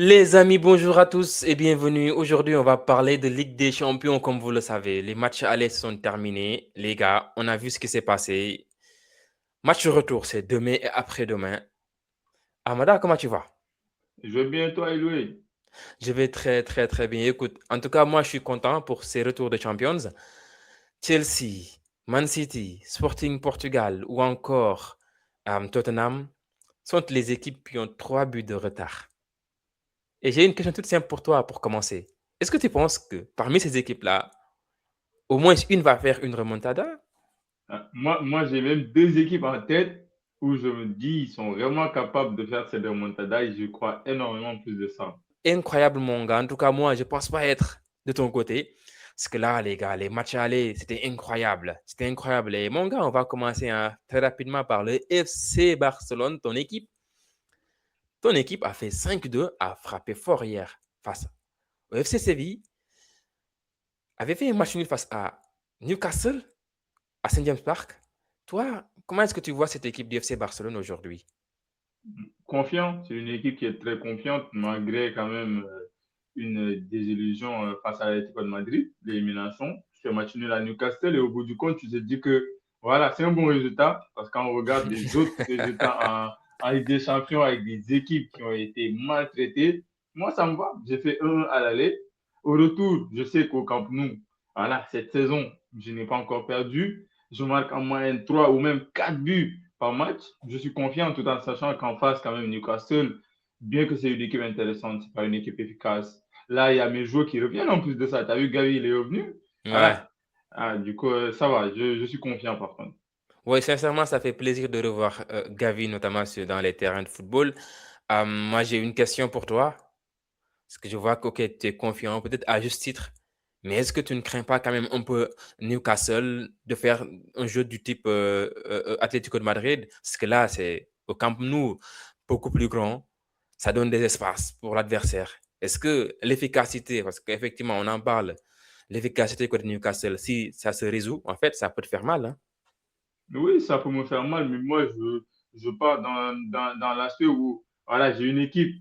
Les amis, bonjour à tous et bienvenue. Aujourd'hui, on va parler de Ligue des Champions, comme vous le savez. Les matchs allés sont terminés. Les gars, on a vu ce qui s'est passé. Match retour, c'est demain et après-demain. Amada, comment tu vas? Je vais bien, toi, Eloué. Je vais très, très, très bien. Écoute, en tout cas, moi, je suis content pour ces retours de Champions. Chelsea, Man City, Sporting Portugal ou encore Tottenham sont les équipes qui ont 3 buts de retard. Et j'ai une question toute simple pour toi pour commencer. Est-ce que tu penses que parmi ces équipes-là, au moins une va faire une remontada? Moi, j'ai même deux équipes en tête où je me dis ils sont vraiment capables de faire cette remontada et je crois énormément plus de ça. Incroyable, mon gars. En tout cas, moi, je ne pense pas être de ton côté. Parce que là, les gars, les matchs allés, c'était incroyable. C'était incroyable. Et mon gars, on va commencer très rapidement par le FC Barcelone, ton équipe. Ton équipe a fait 5-2, a frappé fort hier face au FC Séville, avait fait un match nul face à Newcastle, à Saint James Park. Toi, comment est-ce que tu vois cette équipe du FC Barcelone aujourd'hui? Confiant, c'est une équipe qui est très confiante malgré quand même une désillusion face à l'Atlético de Madrid, l'élimination. C'est match nul à Newcastle et au bout du compte, tu te dis que voilà, c'est un bon résultat parce qu'on regarde les autres résultats en Ligue des Champions avec des équipes qui ont été maltraitées. Moi, ça me va. J'ai fait 1 à l'aller. Au retour, je sais qu'au Camp Nou, voilà, cette saison, je n'ai pas encore perdu. Je marque en moyenne 3 ou même 4 buts par match. Je suis confiant tout en sachant qu'en face, quand même, Newcastle, bien que c'est une équipe intéressante, c'est pas une équipe efficace. Là, il y a mes joueurs qui reviennent en plus de ça. Tu as vu, Gavi, il est revenu. Ouais. Voilà. Ah, du coup, ça va. Je suis confiant par contre. Oui, sincèrement, ça fait plaisir de revoir Gavi, notamment dans les terrains de football. Moi, j'ai une question pour toi, parce que je vois que ok, tu es confiant, peut-être à juste titre, mais est-ce que tu ne crains pas quand même un peu Newcastle de faire un jeu du type Atlético de Madrid? Parce que là, c'est au Camp Nou, beaucoup plus grand, ça donne des espaces pour l'adversaire. Est-ce que l'efficacité, parce qu'effectivement, on en parle, l'efficacité côté Newcastle, si ça se résout, en fait, ça peut te faire mal, hein? Oui, ça peut me faire mal, mais moi, je pars dans l'aspect où voilà, j'ai une équipe.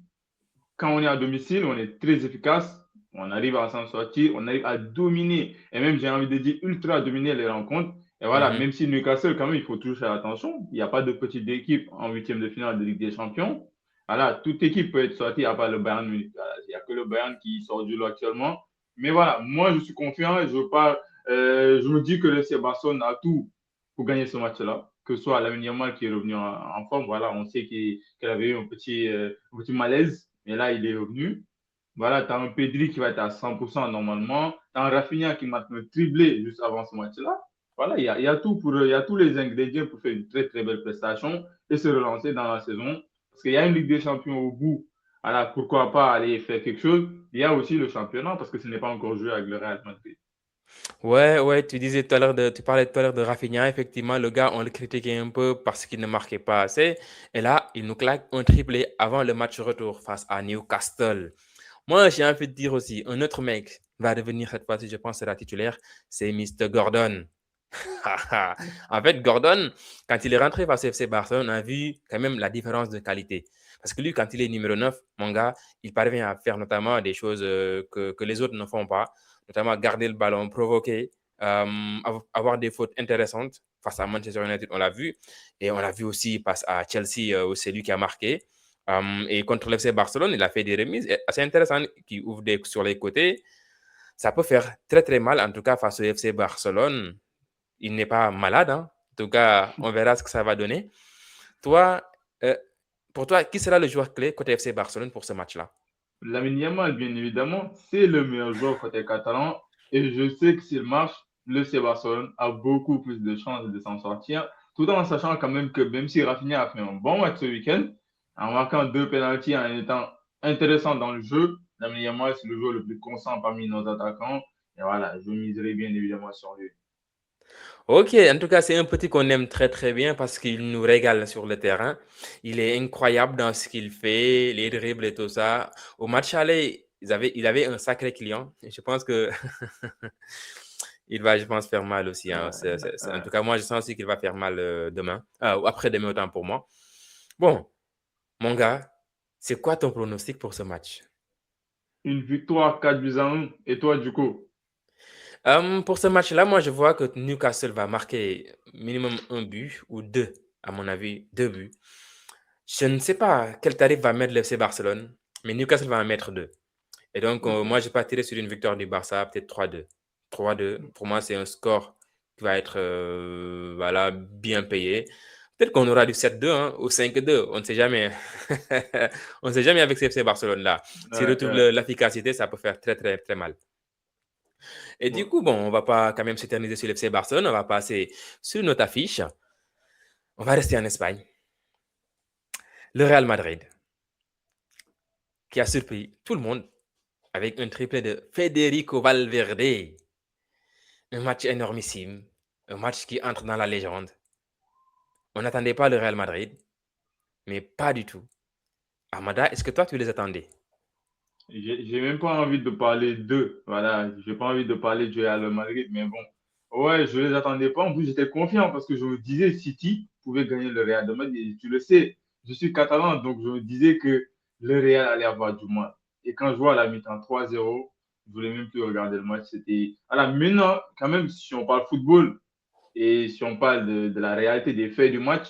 Quand on est à domicile, on est très efficace. On arrive à s'en sortir, on arrive à dominer, et même, j'ai envie de dire, ultra dominer les rencontres. Et voilà, Mhm. même si Newcastle, quand même, il faut toujours faire attention. Il n'y a pas de petite équipe en huitième de finale de Ligue des Champions. Voilà, toute équipe peut être sortie à part le Bayern Munich. Voilà, il n'y a que le Bayern qui sort du lot actuellement. Mais voilà, moi, je suis confiant. Je me dis que le FC Barcelone a tout pour gagner ce match-là. Que ce soit Lamine Yamal qui est revenu en forme. Voilà, on sait qu'elle avait eu un petit malaise, mais là, il est revenu. Voilà, tu as un Pedri qui va être à 100% normalement. Tu as un Rafinha qui marque un triplé juste avant ce match-là. Voilà, il y a tout il y a tous les ingrédients pour faire une très, très belle prestation et se relancer dans la saison. Parce qu'il y a une Ligue des Champions au bout. Voilà, pourquoi pas aller faire quelque chose. Il y a aussi le championnat parce que ce n'est pas encore joué avec le Real Madrid. Ouais, ouais, tu parlais tout à l'heure de Rafinha. Effectivement, le gars, on le critiquait un peu parce qu'il ne marquait pas assez. Et là, il nous claque un triplé avant le match retour face à Newcastle. Moi, j'ai envie de dire aussi, un autre mec va revenir cette fois-ci, je pense, sera titulaire, c'est Mr. Gordon. En fait, Gordon, quand il est rentré face au FC Barcelone, on a vu quand même la différence de qualité. Parce que lui, quand il est numéro 9, mon gars, il parvient à faire notamment des choses que les autres ne font pas, notamment garder le ballon, provoquer, avoir des fautes intéressantes face à Manchester United, on l'a vu. Et on l'a vu aussi face à Chelsea, où c'est lui qui a marqué. Et contre l'FC Barcelone, il a fait des remises assez intéressantes qui ouvrent sur les côtés. Ça peut faire très très mal, en tout cas face au FC Barcelone. Il n'est pas malade, hein. En tout cas, on verra ce que ça va donner. Toi, euh, pour toi, qui sera le joueur clé côté FC Barcelone pour ce match-là? Lamine Yamal, bien évidemment, c'est le meilleur joueur côté catalan. Et je sais que s'il marche, le FC Barcelone a beaucoup plus de chances de s'en sortir. Tout en sachant quand même que même si Rafinha a fait un bon match ce week-end, en marquant deux pénaltys, en étant intéressant dans le jeu, Lamine Yamal, c'est le joueur le plus constant parmi nos attaquants. Et voilà, je miserai bien évidemment sur lui. Ok, en tout cas, c'est un petit qu'on aime très très bien parce qu'il nous régale sur le terrain. Il est incroyable dans ce qu'il fait, les dribbles et tout ça. Au match aller, il avait un sacré client. Et je pense que il va, je pense, faire mal aussi, hein. En tout cas, moi, je sens aussi qu'il va faire mal demain. Ou après-demain, autant pour moi. Bon, mon gars. C'est quoi ton pronostic pour ce match? Une victoire 4-1. Et toi, du coup? Pour ce match-là, moi, je vois que Newcastle va marquer minimum un but ou deux, à mon avis, deux buts. Je ne sais pas quel tarif va mettre le FC Barcelone, mais Newcastle va en mettre deux. Et donc, moi, je partirai sur une victoire du Barça, peut-être 3-2. 3-2, pour moi, c'est un score qui va être voilà, bien payé. Peut-être qu'on aura du 7-2 hein, ou 5-2, on ne sait jamais. On ne sait jamais avec ce FC Barcelone-là. S'ils Ouais, retrouvent ouais. l'efficacité, ça peut faire très, très, très mal. Et du Bon. coup, bon, on va pas quand même s'éterniser sur le FC Barcelone, on va passer sur notre affiche. On va rester en Espagne. Le Real Madrid, qui a surpris tout le monde avec un triplé de Federico Valverde. Un match énormissime, un match qui entre dans la légende. On n'attendait pas le Real Madrid, mais pas du tout. Amada, est-ce que toi, tu les attendais? J'ai même pas envie de parler d'eux. Voilà, j'ai pas envie de parler du Real Madrid, mais bon. Ouais, je les attendais pas. En plus, j'étais confiant parce que je me disais City pouvait gagner le Real de Madrid. Et tu le sais, je suis catalan, donc je me disais que le Real allait avoir du mal. Et quand je vois à la mi-temps 3-0, je voulais même plus regarder le match. C'était. Alors maintenant, quand même, si on parle football, et si on parle de la réalité des faits du match,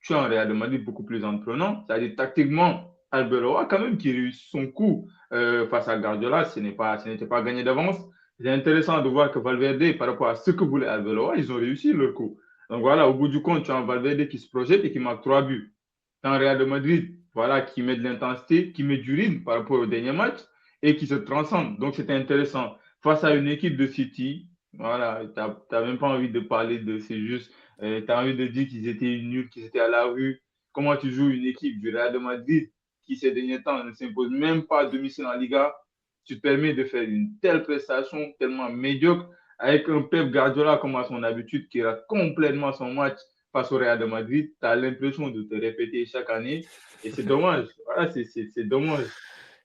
tu as un Real de Madrid beaucoup plus entraînant. C'est-à-dire, tactiquement, Arbeloa, quand même, qui réussit son coup face à Guardiola, ce n'était pas gagné d'avance. C'est intéressant de voir que Valverde, par rapport à ce que voulait Arbeloa, ils ont réussi leur coup. Donc voilà, au bout du compte, tu as un Valverde qui se projette et qui marque 3 buts. Tu as un Real de Madrid voilà, qui met de l'intensité, qui met du rythme par rapport au dernier match et qui se transcende. Donc c'était intéressant. Face à une équipe de City, voilà, tu n'as même pas envie de parler de. C'est juste, tu as envie de dire qu'ils étaient nuls, qu'ils étaient à la rue. Comment tu joues une équipe du Real de Madrid qui, ces derniers temps, ne s'impose même pas à domicile en Liga? Tu te permets de faire une telle prestation tellement médiocre avec un Pep Guardiola comme à son habitude qui rate complètement son match face au Real de Madrid. Tu as l'impression de te répéter chaque année et c'est dommage. Voilà, c'est dommage.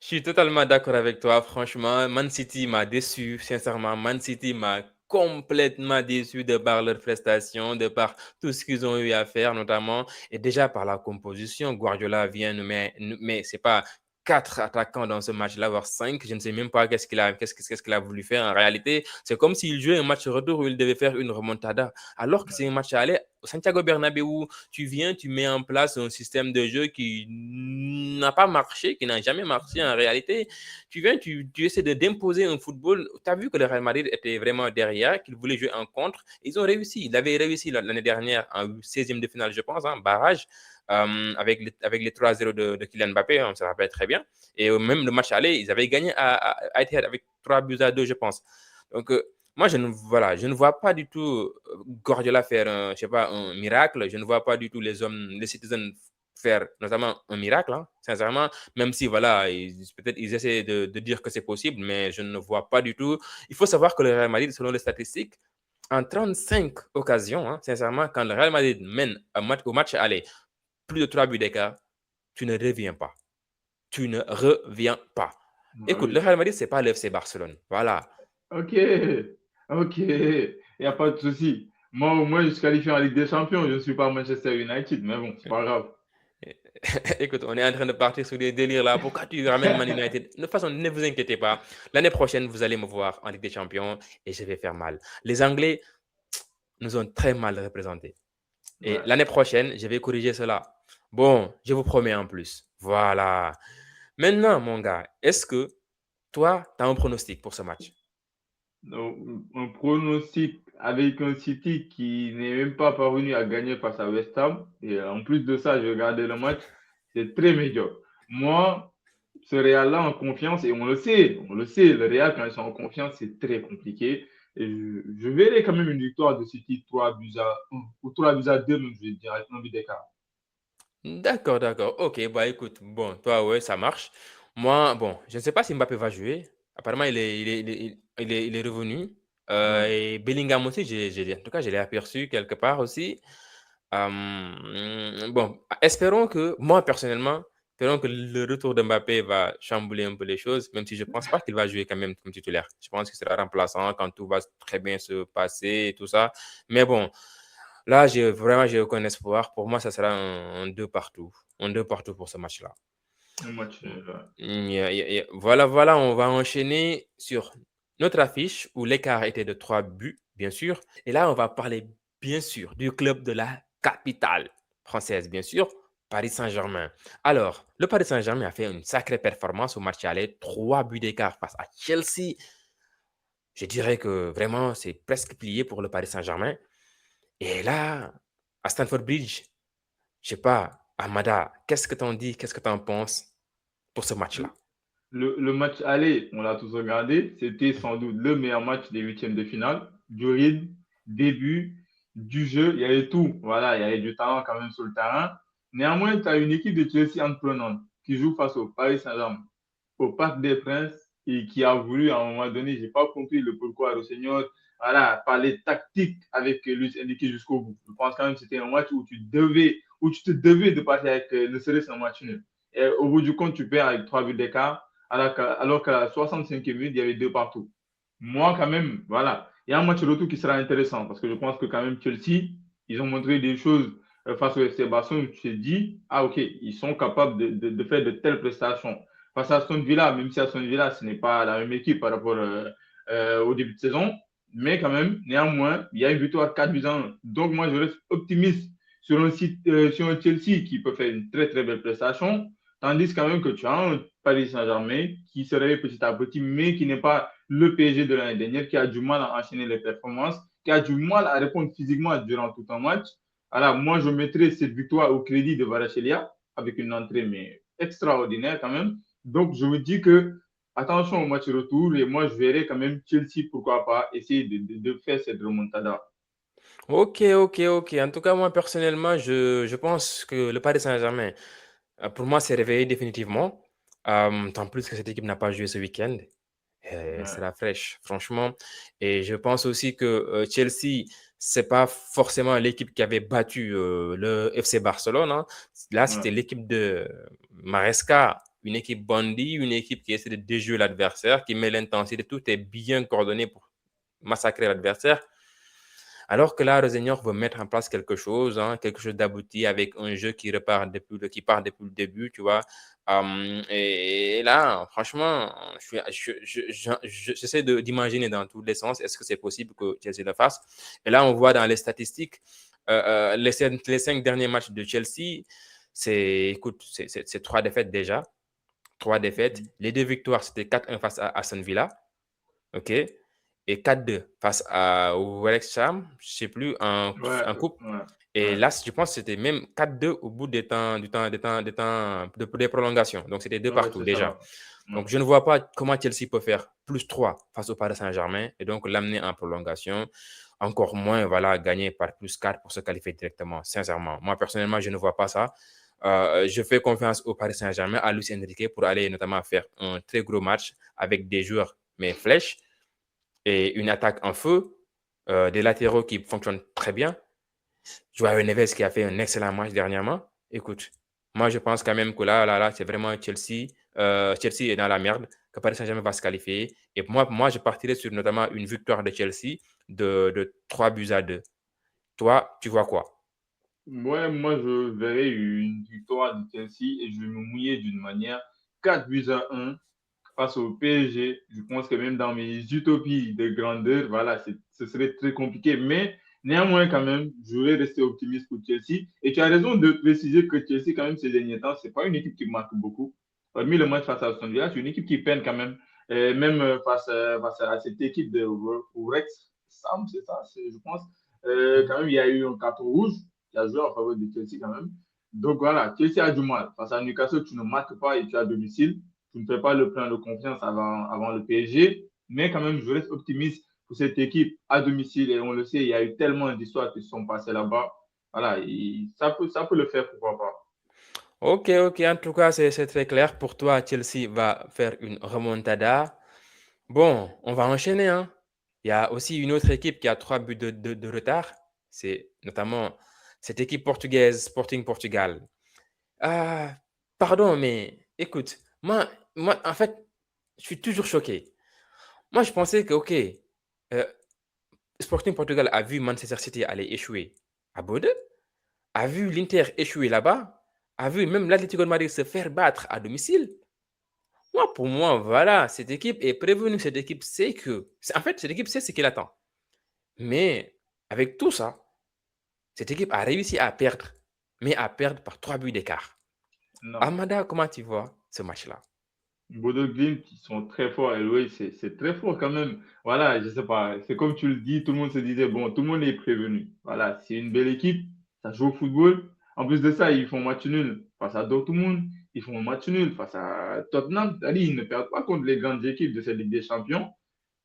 Je suis totalement d'accord avec toi. Franchement, Man City m'a déçu. Sincèrement, Man City m'a complètement déçu de par leurs prestations, de par tout ce qu'ils ont eu à faire, notamment, et déjà par la composition. Guardiola vient nous met, mais c'est pas quatre attaquants dans ce match-là, voire cinq. Je ne sais même pas qu'est-ce qu'il a voulu faire en réalité. C'est comme s'il jouait un match retour où il devait faire une remontada, alors que c'est un match à aller. Santiago Bernabéu, tu viens, tu mets en place un système de jeu qui n'a pas marché, qui n'a jamais marché en réalité. Tu viens, tu essaies d'imposer un football. Tu as vu que le Real Madrid était vraiment derrière, qu'il voulait jouer en contre. Ils ont réussi. Ils avaient réussi l'année dernière en 16e de finale, je pense, en barrage. Avec les 3-0 de Kylian Mbappé, on se rappelle très bien. Et même le match aller, ils avaient gagné à Etihad avec 3-2, je pense. Donc, moi, je ne vois pas du tout Guardiola faire je sais pas, un miracle. Je ne vois pas du tout les hommes, les citizens faire notamment un miracle, hein, sincèrement, même si voilà, peut-être ils essaient de dire que c'est possible, mais je ne vois pas du tout. Il faut savoir que le Real Madrid, selon les statistiques, en 35 occasions, hein, sincèrement, quand le Real Madrid mène au match aller plus de 3 buts d'écart, tu ne reviens pas. Tu ne reviens pas. Ah Écoute, le oui. Real Madrid, c'est pas l'FC Barcelone. Voilà. Ok, ok, il n'y a pas de souci. Moi, au moins, je suis qualifié en Ligue des Champions. Je ne suis pas Manchester United, mais bon, c'est pas grave. Écoute, on est en train de partir sur des délires là. Pourquoi tu ramènes Man United? De toute façon, ne vous inquiétez pas. L'année prochaine, vous allez me voir en Ligue des Champions et je vais faire mal. Les Anglais nous ont très mal représentés. Et Ouais. l'année prochaine, je vais corriger cela. Bon, je vous promets en plus. Voilà. Maintenant, mon gars, est-ce que toi, tu as un pronostic pour ce match? Donc, un pronostic avec un City qui n'est même pas parvenu à gagner face à West Ham. Et en plus de ça, j'ai regardé le match, c'est très médiocre. Moi, ce Real-là en confiance, et on le sait, le Real, quand ils sont en confiance, c'est très compliqué. Et je verrai quand même une victoire de City 3 buts à 1 ou 3 buts à 2, même, je vais dire, avec un but d'écart. D'accord, d'accord. Ok, bah écoute, bon, toi, ouais, ça marche. Moi, bon, je ne sais pas si Mbappé va jouer. Apparemment, il est revenu. Ouais. Et Bellingham aussi, en tout cas, je l'ai aperçu quelque part aussi. Bon, espérons que, moi personnellement, espérons que le retour de Mbappé va chambouler un peu les choses, même si je ne pense pas qu'il va jouer quand même comme titulaire. Je pense qu'il sera remplaçant quand tout va très bien se passer et tout ça. Mais bon, là, j'ai aucun espoir. Pour moi, ça sera un 2 partout. Un 2 partout pour ce match-là. Un match nul, ouais. Voilà, voilà, on va enchaîner sur notre affiche où l'écart était de 3 buts, bien sûr. Et là, on va parler, bien sûr, du club de la capitale française, bien sûr, Paris Saint-Germain. Alors, le Paris Saint-Germain a fait une sacrée performance au match aller, 3 buts d'écart face à Chelsea. Je dirais que vraiment, c'est presque plié pour le Paris Saint-Germain. Et là, à Stamford Bridge, je sais pas, Amada, qu'est-ce que t'en dis, qu'est-ce que t'en penses pour ce match-là? Le match aller, on l'a tous regardé, c'était sans doute le meilleur match des huitièmes de finale. Du rythme, des buts, du jeu, il y avait tout. Voilà, il y avait du talent quand même sur le terrain. Néanmoins, tu as une équipe de Chelsea entreprenante qui joue face au Paris Saint-Germain au Parc des Princes et qui a voulu à un moment donné, j'ai pas compris le pourquoi Rossignol, voilà, parler tactique avec Luis Enrique jusqu'au bout. Je pense quand même que c'était un match où tu te devais de partir avec ne serait-ce un match nul. Et au bout du compte, tu perds avec 3 buts d'écart, alors qu'à la 65e minute, il y avait 2 partout. Moi, quand même, voilà, il y a un match retour qui sera intéressant parce que je pense que quand même Chelsea, ils ont montré des choses face au FC Barcelone. Tu te dis, ah ok, ils sont capables de faire de telles prestations face à Aston Villa, même si Aston Villa, ce n'est pas la même équipe par rapport au début de saison. Mais quand même, néanmoins, il y a une victoire 4 buts à 1. Donc, moi, je reste optimiste sur un Chelsea qui peut faire une très, très belle prestation. Tandis quand même que tu as un Paris Saint-Germain qui se réveille petit à petit, mais qui n'est pas le PSG de l'année dernière, qui a du mal à enchaîner les performances, qui a du mal à répondre physiquement durant tout un match. Alors, moi, je mettrai cette victoire au crédit de Varachelia avec une entrée mais extraordinaire quand même. Donc, je me dis que attention au match retour et moi, je verrai quand même Chelsea, pourquoi pas, essayer de faire cette remontada. Ok, ok, ok. En tout cas, moi, personnellement, je pense que le Paris Saint-Germain, pour moi, s'est réveillé définitivement. Tant plus que cette équipe n'a pas joué ce week-end. C'est Ouais, la fraîche, franchement. Et je pense aussi que Chelsea, c'est pas forcément l'équipe qui avait battu le FC Barcelone, hein. Là, ouais. c'était l'équipe de Maresca, une équipe bandit, une équipe qui essaie de déjouer l'adversaire, qui met l'intensité, tout est bien coordonné pour massacrer l'adversaire. Alors que là, Rosenior veut mettre en place quelque chose, hein, quelque chose d'abouti avec un jeu qui part depuis le début, tu vois. Et là, franchement, j'essaie d'imaginer dans tous les sens, est-ce que c'est possible que Chelsea le fasse? Et là, on voit dans les statistiques, les 5 derniers matchs de Chelsea, écoute, c'est 3 défaites déjà. 3 défaites. Mhm. Les 2 victoires, c'était 4-1 face à Aston Villa. OK? Et 4-2 face à Wrexham, je ne sais plus, Ouais, en coupe. ouais, Et ouais, là, je pense que c'était même 4-2 au bout des prolongations. Donc, c'était deux ouais, partout c'est déjà. ça. Ouais. Donc, je ne vois pas comment Chelsea peut faire plus 3 face au Paris Saint-Germain et donc l'amener en prolongation. Encore moins, voilà, gagner par plus 4 pour se qualifier directement. Sincèrement, moi, personnellement, je ne vois pas ça. Je fais confiance au Paris Saint-Germain, à Luis Enrique, pour aller notamment faire un très gros match avec des joueurs, mais flèches, et une attaque en feu, des latéraux qui fonctionnent très bien. Joao Neves qui a fait un excellent match dernièrement. Écoute, moi je pense quand même que là, c'est vraiment Chelsea. Chelsea est dans la merde, que Paris Saint-Germain va se qualifier. Et moi, je partirais sur notamment une victoire de Chelsea de 3 buts à 2. Toi, tu vois quoi? Ouais, moi, je verrai une victoire de Chelsea et je vais me mouiller d'une manière 4 buts à 1 face au PSG. Je pense que même dans mes utopies de grandeur, voilà, ce serait très compliqué. Mais néanmoins, quand même, je vais rester optimiste pour Chelsea. Et tu as raison de préciser que Chelsea, quand même, ces derniers temps, c'est pas une équipe qui marque beaucoup. Hormis le match face à Aston Villa, c'est une équipe qui peine quand même. Et même face à cette équipe de Rex Sam, c'est ça, je pense. Quand même, il y a eu un carton rouge qui a joué en faveur de Chelsea quand même. Donc voilà, Chelsea a du mal. Face à Newcastle, tu ne marques pas et tu as à domicile. Tu ne fais pas le plein de confiance avant le PSG. Mais quand même, je reste optimiste pour cette équipe à domicile. Et on le sait, il y a eu tellement d'histoires qui se sont passées là-bas. Voilà, ça peut le faire, pourquoi pas. Ok, ok. En tout cas, c'est très clair. Pour toi, Chelsea va faire une remontada. Bon, on va enchaîner, hein. Il y a aussi une autre équipe qui a 3 buts de retard. C'est notamment cette équipe portugaise, Sporting Portugal. Ah, pardon, mais écoute, en fait, je suis toujours choqué. Moi, je pensais que, OK, Sporting Portugal a vu Manchester City aller échouer à Bordeaux, a vu l'Inter échouer là-bas. a vu même l'Atlético de Madrid se faire battre à domicile. Moi, pour moi, voilà, cette équipe est prévenue. Cette équipe sait que. En fait, cette équipe sait ce qu'il attend. Mais avec tout ça, cette équipe a réussi à perdre, mais à perdre par 3 buts d'écart. Non. Amanda, comment tu vois ce match-là? Bodo Glimt, ils sont très forts. Et oui, c'est très fort quand même. Voilà, je sais pas. C'est comme tu le dis, tout le monde se disait, bon, tout le monde est prévenu. Voilà, c'est une belle équipe. Ça joue au football. En plus de ça, ils font match nul face à Dortmund. Ils font match nul face à Tottenham. C'est-à-dire, ils ne perdent pas contre les grandes équipes de cette Ligue des Champions.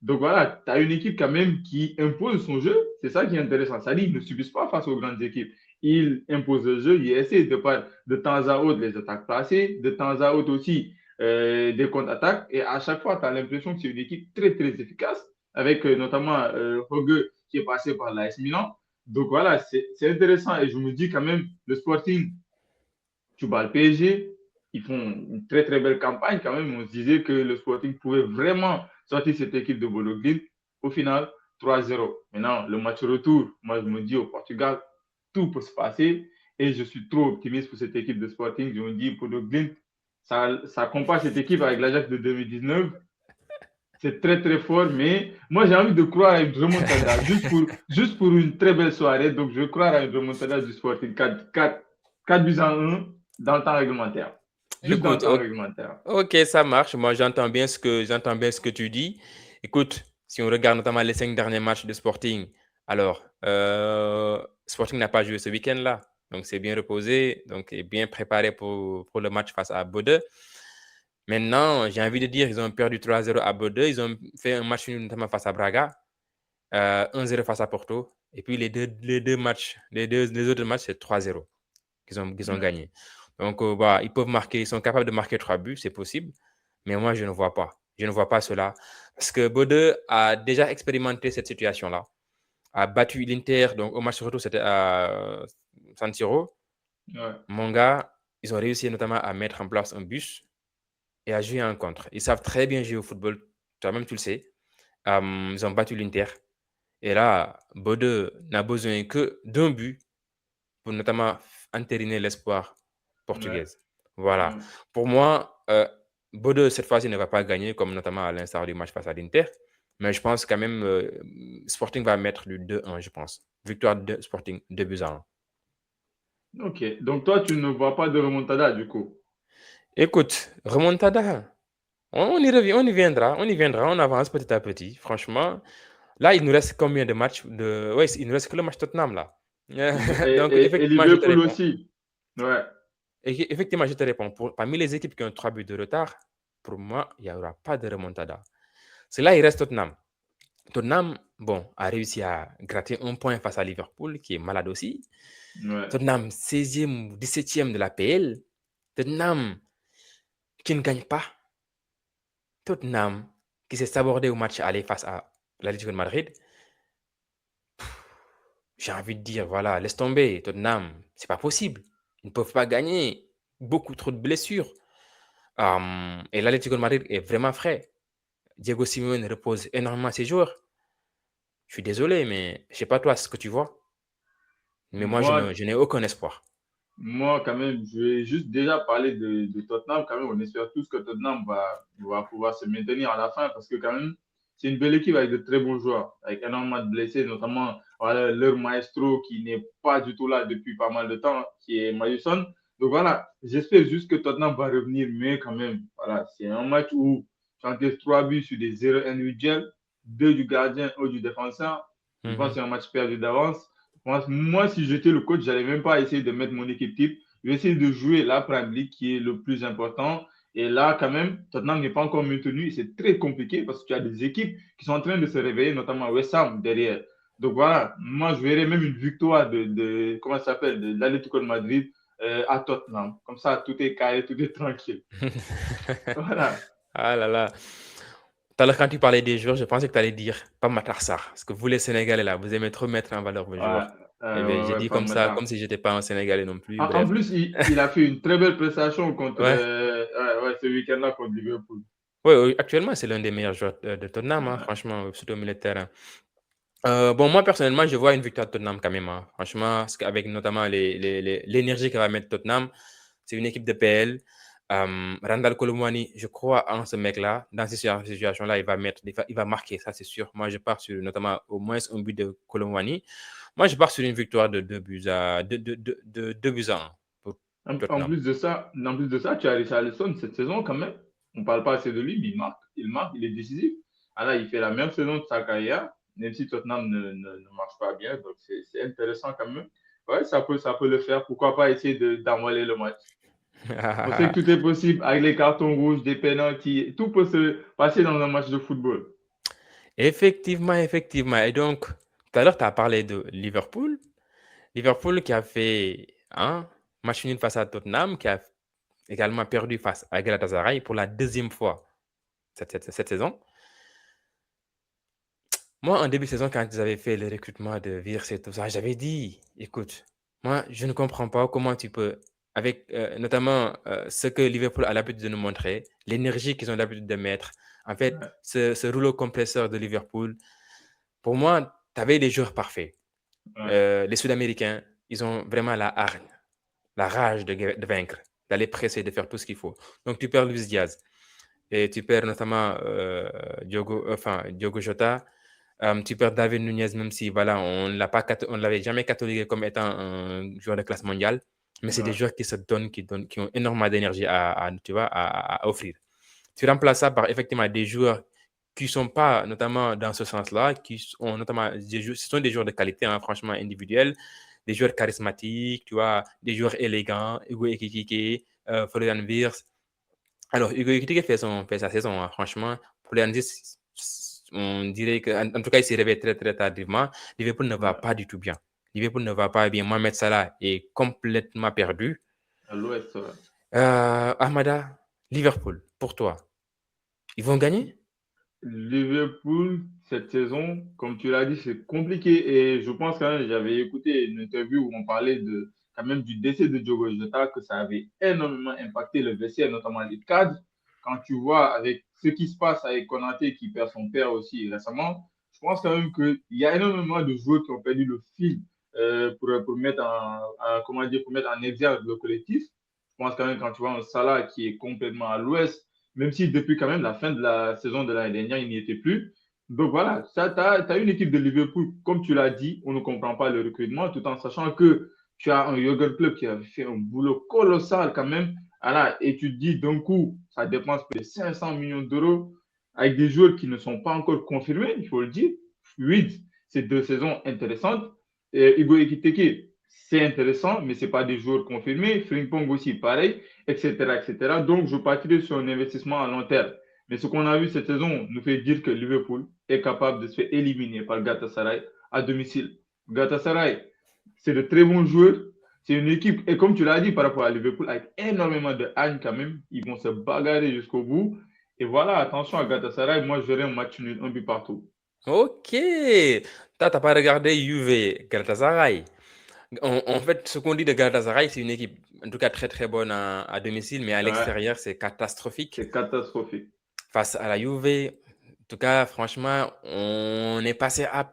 Donc voilà, tu as une équipe quand même qui impose son jeu. C'est ça qui est intéressant. C'est-à-dire, ils ne subissent pas face aux grandes équipes. Ils imposent le jeu. Ils essaient de temps à autre les attaques placées, de temps à autre aussi des contre-attaques. Et à chaque fois, tu as l'impression que c'est une équipe très, très efficace, avec notamment Rogue qui est passé par l'AS Milan. Donc voilà, c'est intéressant. Et je me dis quand même, le Sporting, tu bats le PSG, ils font une très, très belle campagne quand même. On se disait que le Sporting pouvait vraiment sortir cette équipe de Bodo Glimt. Au final, 3-0. Maintenant, le match retour, moi, je me dis au Portugal, tout peut se passer. Et je suis trop optimiste pour cette équipe de Sporting. Je me dis, Bodo Glimt, ça compare cette équipe avec l'Ajax de 2019. C'est très, très fort, mais moi, j'ai envie de croire à une remontada, juste pour une très belle soirée. Donc, je crois à une remontada du Sporting 4 buts à 1 dans le temps réglementaire. Juste dans le Écoute, temps réglementaire. ok, ça marche. Moi, j'entends bien ce que tu dis. Écoute, si on regarde notamment les 5 derniers matchs de Sporting, alors, Sporting n'a pas joué ce week-end-là. Donc, c'est bien reposé, donc est bien préparé pour le match face à Bodø. Maintenant, j'ai envie de dire, ils ont perdu 3-0 à Bodø. Ils ont fait un match nul notamment face à Braga, 1-0 face à Porto. Et puis, les autres matchs, c'est 3-0 qu'ils ont Ouais. gagné. Donc, voilà, ils sont capables de marquer 3 buts, c'est possible. Mais moi, je ne vois pas. Je ne vois pas cela. Parce que Bodø a déjà expérimenté cette situation-là. A battu l'Inter, donc au match retour, c'était à San Siro. Ouais. Mon gars, ils ont réussi notamment à mettre en place un bus et à jouer en contre. Ils savent très bien jouer au football. Toi-même, tu le sais. Ils ont battu l'Inter. Et là, Bodø n'a besoin que d'un but pour notamment entériner l'espoir Ouais. portugaise. Voilà. Ouais. Pour moi, Bodø, cette fois-ci, ne va pas gagner, comme notamment à l'instar du match face à l'Inter. Mais je pense quand même Sporting va mettre le 2-1, je pense. Victoire de Sporting, 2 buts à 1. Ok. Donc, toi, tu ne vois pas de remontada du coup. Écoute, remontada, on y revient, on y viendra, on avance petit à petit. Franchement, là, il nous reste combien de matchs de... Ouais, il nous reste que le match Tottenham, là. Donc, Et effectivement, je te Liverpool réponds. aussi. Ouais. Effectivement, je te réponds. Parmi les équipes qui ont 3 buts de retard, pour moi, il n'y aura pas de remontada. C'est là, il reste Tottenham. Tottenham, bon, a réussi à gratter un point face à Liverpool, qui est malade aussi. Ouais. Tottenham, 16e ou 17e de la PL. Tottenham, qui ne gagne pas. Tottenham, qui s'est sabordé au match aller face à l'Atlético de Madrid. J'ai envie de dire, voilà, laisse tomber. Tottenham, c'est pas possible. Ils ne peuvent pas gagner. Beaucoup trop de blessures. Et l'Atlético de Madrid est vraiment frais. Diego Simeone repose énormément ses joueurs. Je suis désolé, mais je sais pas toi ce que tu vois. Mais moi, Moi, je n'ai aucun espoir. Moi, quand même, je vais juste déjà parler de Tottenham. Quand même, on espère tous que Tottenham va pouvoir se maintenir à la fin parce que quand même, c'est une belle équipe avec de très bons joueurs, avec énormément de blessés, notamment voilà, leur maestro qui n'est pas du tout là depuis pas mal de temps, qui est Madison. Donc voilà, j'espère juste que Tottenham va revenir, mais quand même, voilà, c'est un match où tu 3 buts sur des erreurs individuelles, 2 du gardien, 1 du défenseur. Je pense que Mhm. c'est un match perdu d'avance. Moi, si j'étais le coach, je n'allais même pas essayer de mettre mon équipe type. Je vais essayer de jouer la Premier League qui est le plus important. Et là, quand même, Tottenham n'est pas encore maintenu. Et c'est très compliqué parce que tu as des équipes qui sont en train de se réveiller, notamment West Ham derrière. Donc voilà, moi, je verrais même une victoire comment ça s'appelle, de l'Atlético de Madrid à Tottenham. Comme ça, tout est carré, tout est tranquille. Voilà. Ah là là. Tout à l'heure, quand tu parlais des joueurs, je pensais que tu allais dire pas Matar Sarr. Parce que vous, les Sénégalais, là, vous aimez trop mettre en valeur vos Ouais, joueurs. Eh bien, j'ai ouais, dit pas comme ça, comme matin. si j'étais pas un Sénégalais non plus. En Bref. plus, il a fait une très belle prestation contre Ouais. ouais, ce week-end-là contre Liverpool. Ouais, ouais, actuellement, c'est l'un des meilleurs joueurs de Tottenham, hein, Ouais. franchement, surtout au milieu de terrain. Bon, moi, personnellement, je vois une victoire de Tottenham quand même, hein. Franchement, avec notamment l'énergie que va mettre Tottenham, C'est une équipe de PL. Randall Colomwani, je crois en ce mec-là. Dans cette situation-là, il va marquer, ça c'est sûr. Moi, je pars sur notamment au moins un but de Colomwani. Moi, je pars sur une victoire de 2 buts à 1 pour Tottenham. En plus de ça, tu as Richarlison cette saison quand même. On ne parle pas assez de lui, mais il marque, il est décisif. Alors, il fait la même saison de sa carrière, même si Tottenham ne marche pas bien. Donc, c'est intéressant quand même. Ouais, ça peut le faire. Pourquoi pas essayer d'envoyer le match? On sait que tout est possible avec les cartons rouges, des pénaltys. Tout peut se passer dans un match de football. Effectivement, effectivement. Et donc, tout à l'heure, tu as parlé de Liverpool. Liverpool qui a fait un match nul face à Tottenham, qui a également perdu face à Galatasaray pour la deuxième fois cette saison. Moi, en début de saison, quand ils avaient fait le recrutement de Wirtz et tout ça, j'avais dit, écoute, moi, je ne comprends pas comment tu peux, avec notamment ce que Liverpool a l'habitude de nous montrer, l'énergie qu'ils ont l'habitude de mettre, en fait, Ouais, ce rouleau compresseur de Liverpool, pour moi, tu avais les joueurs parfaits. ouais, Les Sud-Américains, ils ont vraiment la hargne, la rage de vaincre, d'aller presser, de faire tout ce qu'il faut. Donc, tu perds Luis Diaz et tu perds notamment Diogo Jota. Tu perds David Nunez, même si voilà, on l'avait jamais catalogué comme étant un joueur de classe mondiale. Mais c'est des ouais. joueurs qui se donnent, qui ont énormément d'énergie tu vois, à offrir. Tu remplaces ça par effectivement des joueurs qui ne sont pas notamment dans ce sens-là, qui sont notamment ce sont des joueurs de qualité, hein, franchement individuels, des joueurs charismatiques, tu vois, des joueurs élégants, Hugo Ekitike, Florian Wirtz. Alors, Hugo Ekitike fait sa saison, hein, franchement. Florian Wirtz, on dirait que, en tout cas, il s'est réveillé très, très tardivement. Liverpool ne va Ouais. pas du tout bien. Liverpool ne va pas bien. Mohamed Salah est complètement perdu. À l'Ouest, ouais. Ahmada, Liverpool, pour toi, ils vont gagner? Liverpool, cette saison, comme tu l'as dit, c'est compliqué. Et je pense quand même, j'avais écouté une interview où on parlait quand même du décès de Diogo Jota, que ça avait énormément impacté le vestiaire, notamment les cadres. Quand tu vois avec ce qui se passe avec Konaté qui perd son père aussi récemment, je pense quand même qu'il y a énormément de joueurs qui ont perdu le fil pour mettre comment dire, pour mettre en exergue le collectif. Je pense quand même quand tu vois un Salah qui est complètement à l'ouest, même si depuis quand même la fin de la saison de l'année dernière, il n'y était plus. Donc voilà, tu as une équipe de Liverpool, comme tu l'as dit, on ne comprend pas le recrutement, tout en sachant que tu as un Jurgen Klopp qui a fait un boulot colossal quand même. Voilà, et tu te dis d'un coup, ça dépense plus de 500 millions d'euros avec des joueurs qui ne sont pas encore confirmés, il faut le dire. Fluide, c'est 2 saisons intéressantes. Et Hugo Ekiteke, c'est intéressant, mais ce n'est pas des joueurs confirmés. Frimpong aussi, pareil, etc., etc. Donc, je partirai sur un investissement à long terme. Mais ce qu'on a vu cette saison nous fait dire que Liverpool est capable de se faire éliminer par Galatasaray à domicile. Galatasaray, c'est de très bons joueurs. C'est une équipe, et comme tu l'as dit par rapport à Liverpool, avec énormément de haine quand même. Ils vont se bagarrer jusqu'au bout. Et voilà, attention à Galatasaray. Moi, je verrai un match nul, un but partout. Ok. Toi, t'as pas regardé Juve Galatasaray. En fait, ce qu'on dit de Galatasaray, c'est une équipe, en tout cas très très bonne à domicile, mais à Ouais, l'extérieur, c'est catastrophique. c'est catastrophique. Face à la Juve, en tout cas, franchement, on est passé à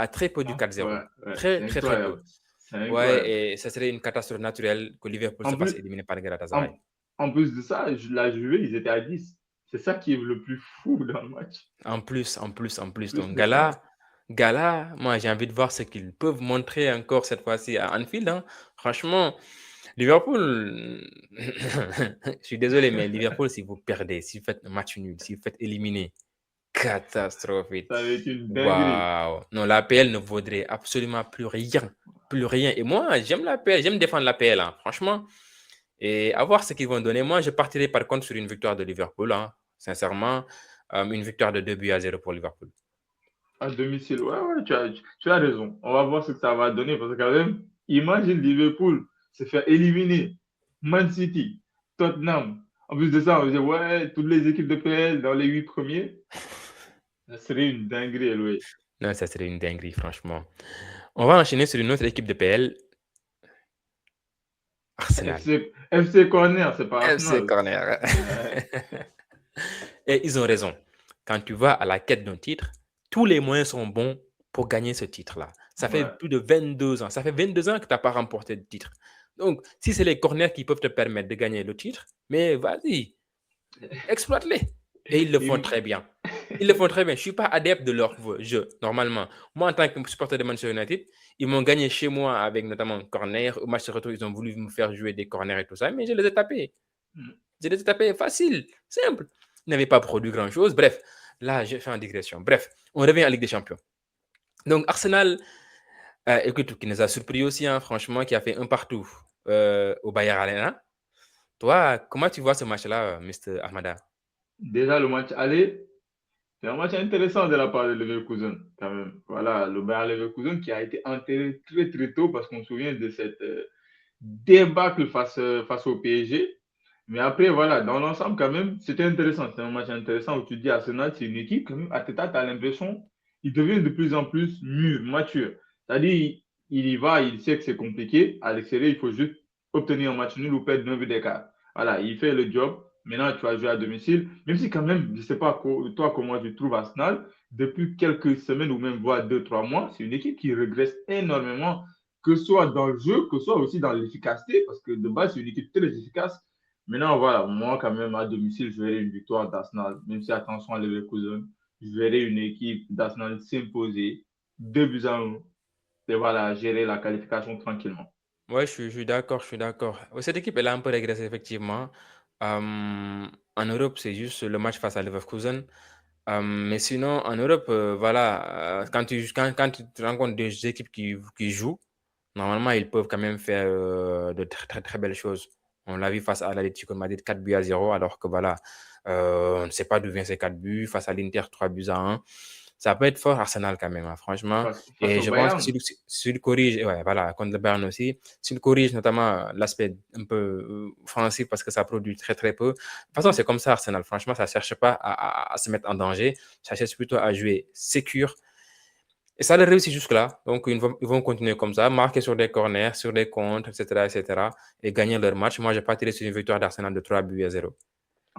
très peu du Ah, 4-0. ouais, ouais, Très c'est très très peu. incroyable. C'est Ouais, incroyable. et ça serait une catastrophe naturelle que Liverpool se En fasse plus, éliminer par Galatasaray. en, en plus de ça, la Juve, ils étaient à 10. C'est ça qui est le plus fou dans le match. En plus. Plus Donc, de ça. Moi, j'ai envie de voir ce qu'ils peuvent montrer encore cette fois-ci à Anfield, hein. Franchement, Liverpool, je suis désolé, mais Liverpool, si vous perdez, si vous faites un match nul, si vous faites éliminer, catastrophique. Ça va être une dinguerie. Waouh. Non, l'APL ne vaudrait absolument plus rien. Plus rien. Et moi, j'aime l'APL, j'aime défendre l'APL, hein, franchement. Et à voir ce qu'ils vont donner. Moi, je partirai par contre sur une victoire de Liverpool, hein, sincèrement. Une victoire de 2 buts à 0 pour Liverpool. À domicile. Ouais, ouais, tu as raison. On va voir ce que ça va donner parce que quand même, imagine Liverpool se faire éliminer. Man City, Tottenham. En plus de ça, on disait, ouais, toutes les équipes de PL dans les 8 premiers. Ça serait une dinguerie, oui. Non, ça serait une dinguerie, franchement. On va enchaîner sur une autre équipe de PL, Arsenal. FC Corner, c'est pas FC Arsenal. Corner. Ouais, Et ils ont raison. Quand tu vas à la quête d'un titre, tous les moyens sont bons pour gagner ce titre-là. Ça fait ouais, plus de 22 ans. Ça fait 22 ans que tu n'as pas remporté de titre. Donc, si c'est les corners qui peuvent te permettre de gagner le titre, mais vas-y, exploite-les. Et ils le font Et- très bien. Ils le font très bien. Je ne suis pas adepte de leur jeu, normalement. Moi, en tant que supporter de Manchester United, ils m'ont gagné chez moi avec notamment corner. Au match de retour, ils ont voulu me faire jouer des corners et tout ça, mais je les ai tapés. Je les ai tapés facile, simple. Ils n'avaient pas produit grand-chose. Bref, là, j'ai fait en digression. Bref, on revient à Ligue des Champions. Donc, Arsenal, écoute, qui nous a surpris aussi, hein, franchement, qui a fait un partout au Bayern Arena. Toi, comment tu vois ce match-là, Mr. Ahmada? Déjà, le match aller, c'est un match intéressant de la part de Leverkusen, quand même. Voilà, le Bayer Leverkusen qui a été enterré très très tôt parce qu'on se souvient de cette débâcle face au PSG. Mais après, voilà, dans l'ensemble, quand même, c'était intéressant. C'est un match intéressant où tu dis Arsenal, c'est une équipe, quand même, Arteta, tu as l'impression, il devient de plus en plus mûr, mature. C'est-à-dire, il y va, il sait que c'est compliqué. À l'extérieur, il faut juste obtenir un match nul ou perdre 9 buts d'écart. Voilà, il fait le job. Maintenant, tu vas jouer à domicile. Même si, quand même, je ne sais pas toi comment tu trouves Arsenal, depuis quelques semaines ou même voire 2, 3 mois, c'est une équipe qui régresse énormément, que ce soit dans le jeu, que ce soit aussi dans l'efficacité, parce que de base, c'est une équipe très efficace. Maintenant, voilà, moi, quand même, à domicile, je verrai une victoire d'Arsenal, même si attention à Leverkusen, je verrai une équipe d'Arsenal s'imposer 2 buts à 1 et voilà, gérer la qualification tranquillement. Ouais, je suis d'accord, je suis d'accord. Ouais, cette équipe, elle a un peu régressé, effectivement. En Europe, c'est juste le match face à Leverkusen. Mais sinon, en Europe, voilà, quand tu te rencontres des équipes qui jouent, normalement, ils peuvent quand même faire de très, très, très belles choses. On l'a vu face à l'Atlético de Madrid, 4 buts à 0, alors que voilà, on ne sait pas d'où viennent ces 4 buts. Face à l'Inter, 3 buts à 1. Ça peut être fort Arsenal quand même, hein, franchement. Face Et au je pense que Bayern, s'il corrige, ouais, voilà, contre le Bayern aussi, s'il corrige notamment l'aspect un peu offensif parce que ça produit très très peu. De toute façon, c'est comme ça Arsenal. Franchement, ça ne cherche pas à se mettre en danger. Ça cherche plutôt à jouer sécure. Et ça leur réussit jusque-là. Donc, ils vont continuer comme ça, marquer sur des corners, sur des contres, etc., etc., et gagner leur match. Moi, j'ai pas tiré sur une victoire d'Arsenal de 3 buts à 0.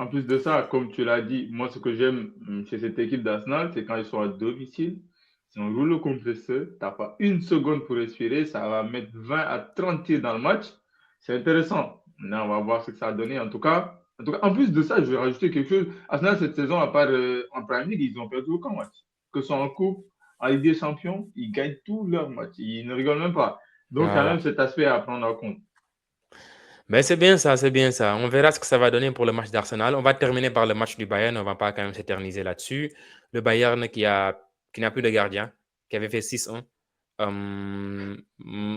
en plus de ça, comme tu l'as dit, moi, ce que j'aime chez cette équipe d'Arsenal, c'est quand ils sont à domicile, si on roule le compresseur, tu n'as pas une seconde pour respirer, ça va mettre 20 à 30 tirs dans le match. C'est intéressant. Maintenant, on va voir ce que ça a donné. En tout cas, en plus de ça, je vais rajouter quelque chose. Arsenal, cette saison, à part en Premier League, ils ont perdu aucun match. Que ce soit en Coupe, en Ligue des Champions, ils gagnent tous leurs matchs. Ils ne rigolent même pas. Donc, quand Voilà. même, cet aspect à prendre en compte. Mais c'est bien ça, c'est bien ça. On verra ce que ça va donner pour le match d'Arsenal. On va terminer par le match du Bayern. On ne va pas quand même s'éterniser là-dessus. Le Bayern qui n'a plus de gardien, qui avait fait 6-1.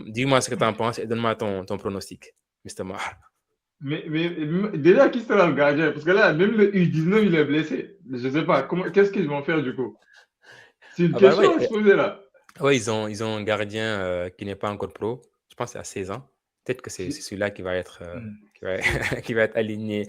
Dis-moi ce que tu en penses et donne-moi ton pronostic, Mr. Mar. Mais déjà, qui sera le gardien? Parce que là, même le U19, il est blessé. Je ne sais pas. Qu'est-ce qu'ils vont faire du coup? C'est une Ah bah question ouais, à se poser là. ouais, ils ont un gardien qui n'est pas encore pro. Je pense que c'est à 16 ans. Peut-être que c'est C'est- celui-là qui va être, c'est- qui va être aligné.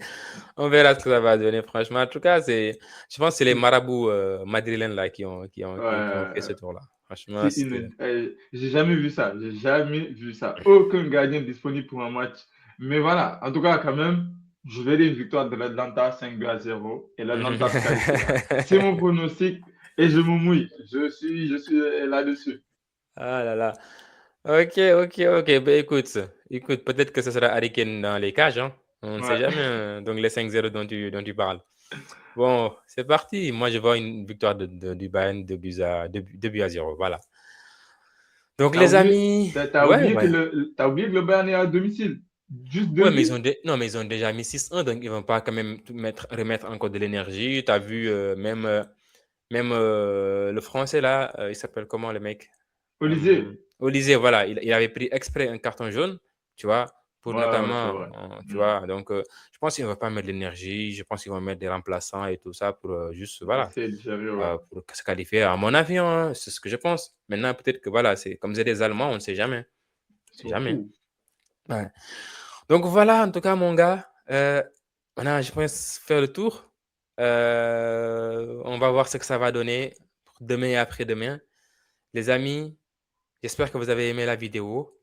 On verra ce que ça va donner, franchement. En tout cas, je pense que c'est les c'est- marabouts madrilènes là, qui ont fait ce ouais, tour-là. Franchement, c'est c'était. j'ai jamais vu ça. J'ai jamais vu ça. Aucun gardien disponible pour un match. Mais voilà, en tout cas, quand même, je verrai une victoire de l'Atlanta 5 buts à 0 et l'Atlanta se qualifiera. C'est mon pronostic et je me mouille. Je suis là-dessus. Ah là là. Ok, ok, ok. Ben écoute, peut-être que ce sera Harry Kane dans les cages, hein. On ne sait Ouais. jamais, hein. Donc les 5-0 dont tu parles. Bon, c'est parti. Moi, je vois une victoire du Bayern 2 buts à 0. Voilà. Donc T'as les oublié, amis, t'as ouais, oublié que ouais. le Bayern est à domicile. Juste deux Ouais, mais villes. non, mais ils ont déjà mis 6-1, donc ils vont pas quand même remettre encore de l'énergie. Tu as vu, même le français là, il s'appelle comment le mec? Olysée. Olysée, voilà, il avait pris exprès un carton jaune, tu vois, pour Ouais, ouais, c'est notamment, vrai. tu Hmm. vois, donc je pense qu'ils ne vont pas mettre de l'énergie, je pense qu'ils vont mettre des remplaçants et tout ça pour juste, voilà, Essayer de gérer, ouais. pour se qualifier, à mon avis, hein, c'est ce que je pense. Maintenant, peut-être que voilà, c'est comme c'est des Allemands, on ne sait jamais. On ne sait jamais. Surtout. Ouais. Donc voilà, en tout cas, mon gars, on a, je pense, faire le tour. On va voir ce que ça va donner pour demain et après-demain. Les amis, j'espère que vous avez aimé la vidéo.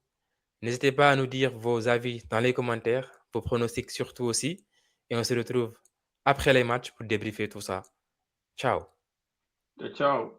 N'hésitez pas à nous dire vos avis dans les commentaires, vos pronostics surtout aussi. Et on se retrouve après les matchs pour débriefer tout ça. Ciao. Ciao.